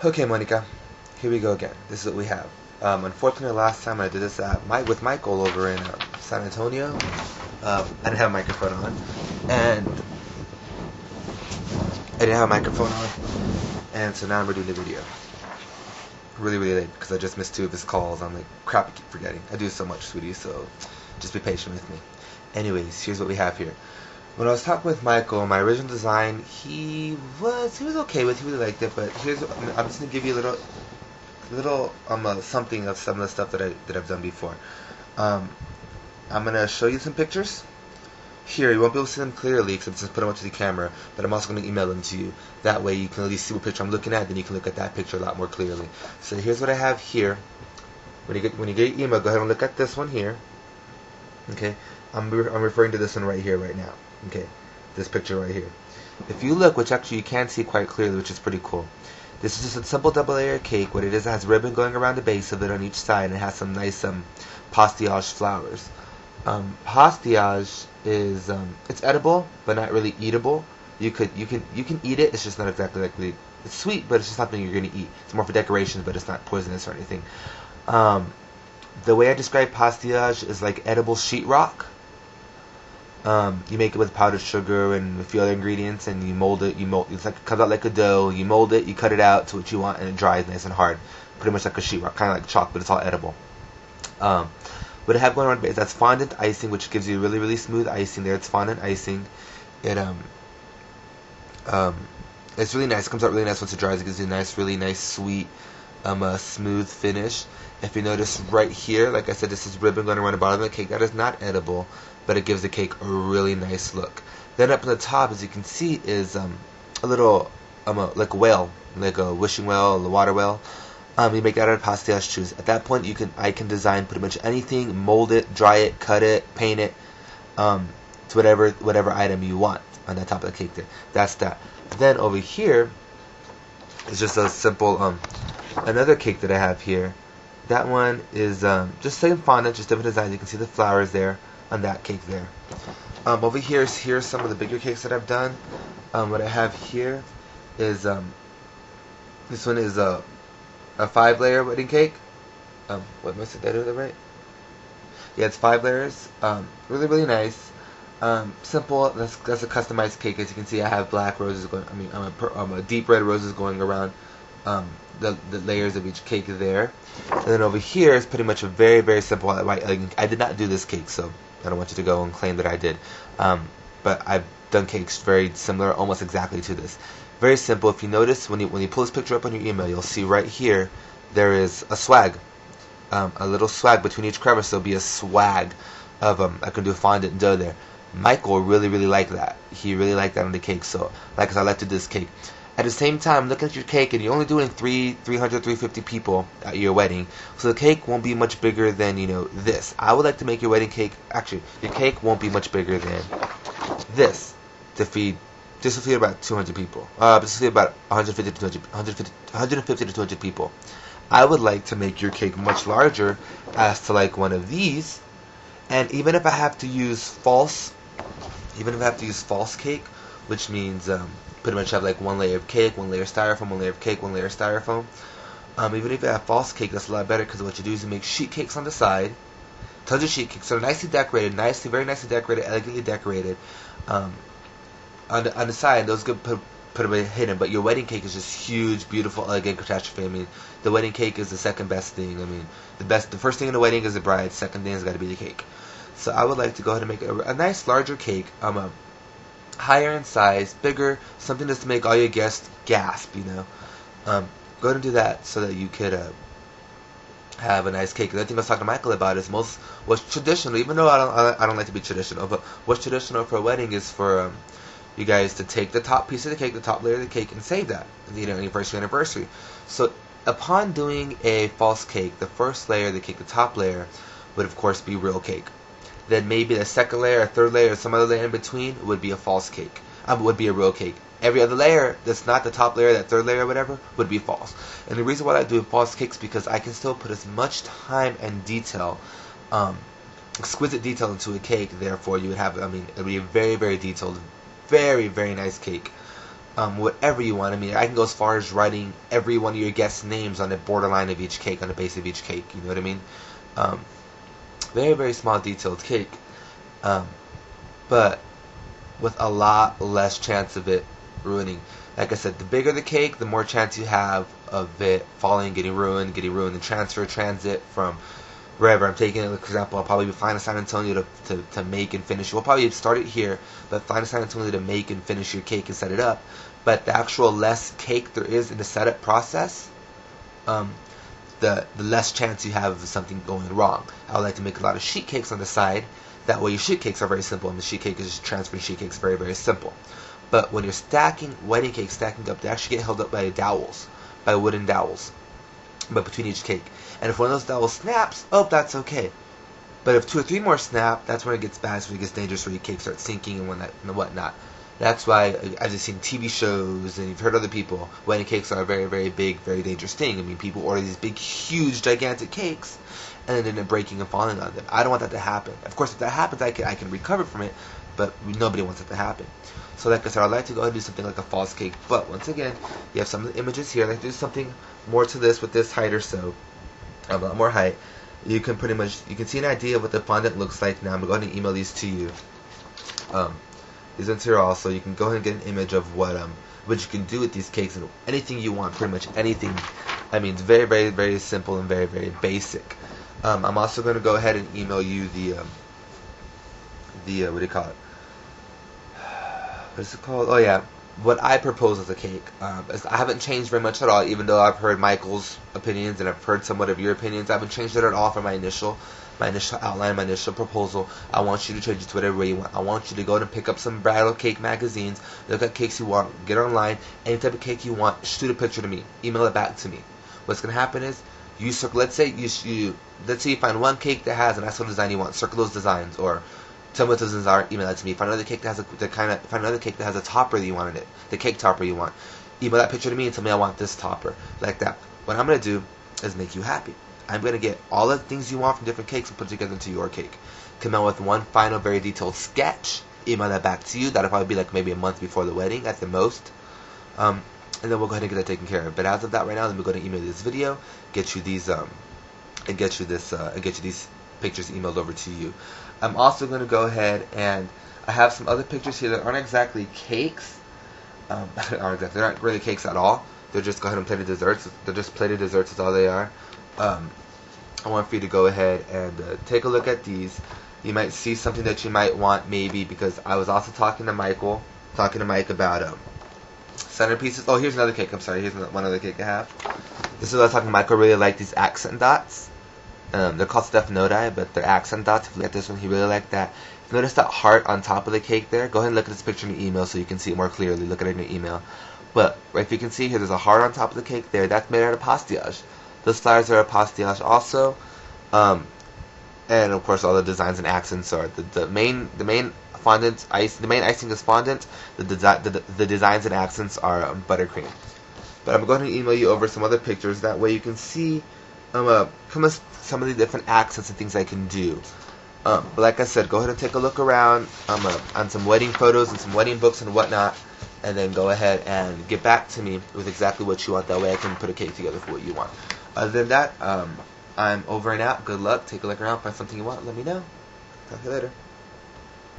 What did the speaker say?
Okay, Monica, here we go again. This is what we have. Unfortunately, last time I did this with Michael over in San Antonio, I didn't have a microphone on, and so now I'm redoing the video. Really, really late because I just missed 2 of his calls. I'm like, crap, I keep forgetting. I do so much, sweetie, so just be patient with me. Anyways, here's what we have here. When I was talking with Michael, my original design, he was okay with. He really liked it, but I'm just gonna give you a little something of some of the stuff that I've done before. I'm gonna show you some pictures. Here, you won't be able to see them clearly because I'm just put them up to the camera, but I'm also going to email them to you. That way you can at least see what picture I'm looking at, then you can look at that picture a lot more clearly. So here's what I have here. When you get your email, go ahead and look at this one here. Okay, I'm referring to this one right here, right now. Okay, this picture right here. If you look, which actually you can see quite clearly, which is pretty cool. This is just a simple double layer cake. What it is, it has ribbon going around the base of it on each side, and it has some nice pastillage flowers. Pastillage is it's edible but not really eatable. You can eat it. It's just not exactly like it's sweet, but it's just something you're gonna eat. It's more for decoration, but it's not poisonous or anything. The way I describe pastillage is like edible sheetrock. You make it with powdered sugar and a few other ingredients, and you mold it. It's like it comes out like a dough. You mold it, you cut it out to what you want, and it dries nice and hard, pretty much like a sheetrock, kind of like chalk, but it's all edible. What I have going on is that's fondant icing, which gives you really, really smooth icing there. It's fondant icing. It's really nice. It comes out really nice once it dries. It gives you a nice, really nice, sweet, smooth finish. If you notice right here, like I said, this is ribbon going around the bottom of the cake. That is not edible, but it gives the cake a really nice look. Then up on the top, as you can see, is a little, like a whale, like a wishing well, a water whale. You make that out of pastillage chews. At that point, I can design pretty much anything, mold it, dry it, cut it, paint it, to whatever item you want on the top of the cake there. That's that. Then over here is just a simple another cake that I have here. That one is just same fondant, just different designs. You can see the flowers there on that cake there. Over here's some of the bigger cakes that I've done. What I have here is this one is a 5-layer wedding cake. What must I do that right? Yeah, it's 5 layers. Really, really nice. Simple. That's a customized cake. As you can see, I have black roses going. A deep red roses going around the layers of each cake there. And then over here is pretty much a very, very simple white. I did not do this cake, so I don't want you to go and claim that I did. But I've done cakes very similar, almost exactly to this. Very simple. If you notice, when you pull this picture up on your email, you'll see right here there is a swag, a little swag between each crevice. There'll be a swag of I can do fondant dough there. Michael really, really liked that. He really liked that on the cake. So, like I like to do this cake. At the same time, looking at your cake, and you're only doing 350 people at your wedding, so the cake won't be much bigger than this. I would like to make your wedding cake. Actually, your cake won't be much bigger than this to feed. Just to feed about 200 people. Just to feed about 150 to 200 people. I would like to make your cake much larger, as to like one of these. And even if I have to use false cake, which means pretty much have like 1 layer of cake, 1 layer of styrofoam, 1 layer of cake, 1 layer of styrofoam. Even if I have false cake, that's a lot better because what you do is you make sheet cakes on the side. Tons of sheet cakes, so nicely decorated, very nicely decorated, elegantly decorated. On the side, those get put away hidden, but your wedding cake is just huge, beautiful, elegant catastrophe. I mean, the wedding cake is the second best thing. I mean, the first thing in the wedding is the bride. Second thing has got to be the cake. So I would like to go ahead and make a nice larger cake, higher in size, bigger, something just to make all your guests gasp. Go ahead and do that so that you could have a nice cake. The other thing I was talking to Michael about is what's traditional, even though I don't like to be traditional, but what's traditional for a wedding is for you guys to take the top piece of the cake, the top layer of the cake, and save that, anniversary. So upon doing a false cake, the first layer of the cake, the top layer, would of course be real cake. Then maybe the second layer, or third layer, or some other layer in between would be a false cake. Would be a real cake. Every other layer that's not the top layer, that third layer or whatever, would be false. And the reason why I do false cakes is because I can still put as much time and detail, exquisite detail into a cake. Therefore, you would have, it would be a very, very detailed, very, very nice cake. whatever you want. I mean, I can go as far as writing every one of your guests' names on the borderline of each cake, on the base of each cake. You know what I mean? Very, very small, detailed cake, but with a lot less chance of it ruining. Like I said, the bigger the cake, the more chance you have of it falling, getting ruined, and transfer, transit from wherever. I'm taking it, for example, I'll probably be flying to San Antonio to make and finish. We'll probably start it here, but flying to San Antonio to make and finish your cake and set it up. But the actual less cake there is in the setup process, the less chance you have of something going wrong. I would like to make a lot of sheet cakes on the side. That way your sheet cakes are very simple, and the sheet cake is just transferring sheet cakes, very, very simple. But when you're stacking wedding cakes, stacking up, they actually get held up by dowels, by wooden dowels, but between each cake. And if one of those dowels snaps, oh, that's okay. But if 2 or 3 more snap, that's when it gets bad, so it gets dangerous, where your cake starts sinking and whatnot. That's why, as you've seen TV shows and you've heard other people, wedding cakes are a very, very big, very dangerous thing. I mean, people order these big, huge, gigantic cakes, and then end up breaking and falling on them. I don't want that to happen. Of course, if that happens, I can recover from it, but nobody wants it to happen. So like I said, I'd like to go ahead and do something like a false cake. But once again, you have some of the images here. I'd like to do something more to this with this height or so. A lot more height. You can pretty much, you can see an idea of what the fondant looks like now. I'm going to go ahead and email these to you. These ones here also. You can go ahead and get an image of what you can do with these cakes and anything you want, pretty much anything. I mean, it's very, very, very simple and very, very basic. I'm also going to go ahead and email you the what do you call it? What is it called? Oh yeah, what I propose as a cake. I haven't changed very much at all, even though I've heard Michael's opinions and I've heard somewhat of your opinions. I haven't changed it at all from my initial outline, my initial proposal. I want you to change it to whatever way you want. I want you to go and pick up some bridal cake magazines, look at cakes you want, get online, any type of cake you want, shoot a picture to me, email it back to me. What's gonna happen is you circle. Let's say you find one cake that has an actual design you want. Circle those designs, or tell me what those designs are. Email that to me. Find another cake that has a topper that you want in it, the cake topper you want. Email that picture to me and tell me I want this topper, like that. What I'm gonna do is make you happy. I'm gonna get all the things you want from different cakes and put it together into your cake. Come out with one final, very detailed sketch. Email that back to you. That'll probably be like maybe a month before the wedding at the most. And then we'll go ahead and get that taken care of. But as of that right now, let me go ahead and email this video, get you these these pictures emailed over to you. I'm also going to go ahead and I have some other pictures here that aren't exactly cakes. They're not really cakes at all. They're just go ahead and plated desserts. They're just plated desserts is all they are. I want for you to go ahead and take a look at these. You might see something that you might want, maybe, because I was also talking to Mike about centerpieces. Oh, here's another cake. I'm sorry. Here's one other cake I have. This is what I was talking to Michael. Really like these accent dots. They're called Stefano, but they're accent dots. If you look at this one, he really liked that. If you notice that heart on top of the cake there, go ahead and look at this picture in your email so you can see it more clearly. Look at it in your email. But if you can see here, there's a heart on top of the cake there. That's made out of pastillage. Those flowers are a pastillage also. And of course, all the designs and accents are the main fondant ice. The main icing is fondant. The designs and accents are buttercream. But I'm going to email you over some other pictures. That way you can see some of the different accents and things I can do. But like I said, go ahead and take a look around on some wedding photos and some wedding books and whatnot, and then go ahead and get back to me with exactly what you want. That way I can put a cake together for what you want. Other than that, I'm over and out. Good luck. Take a look around. Find something you want. Let me know. Talk to you later.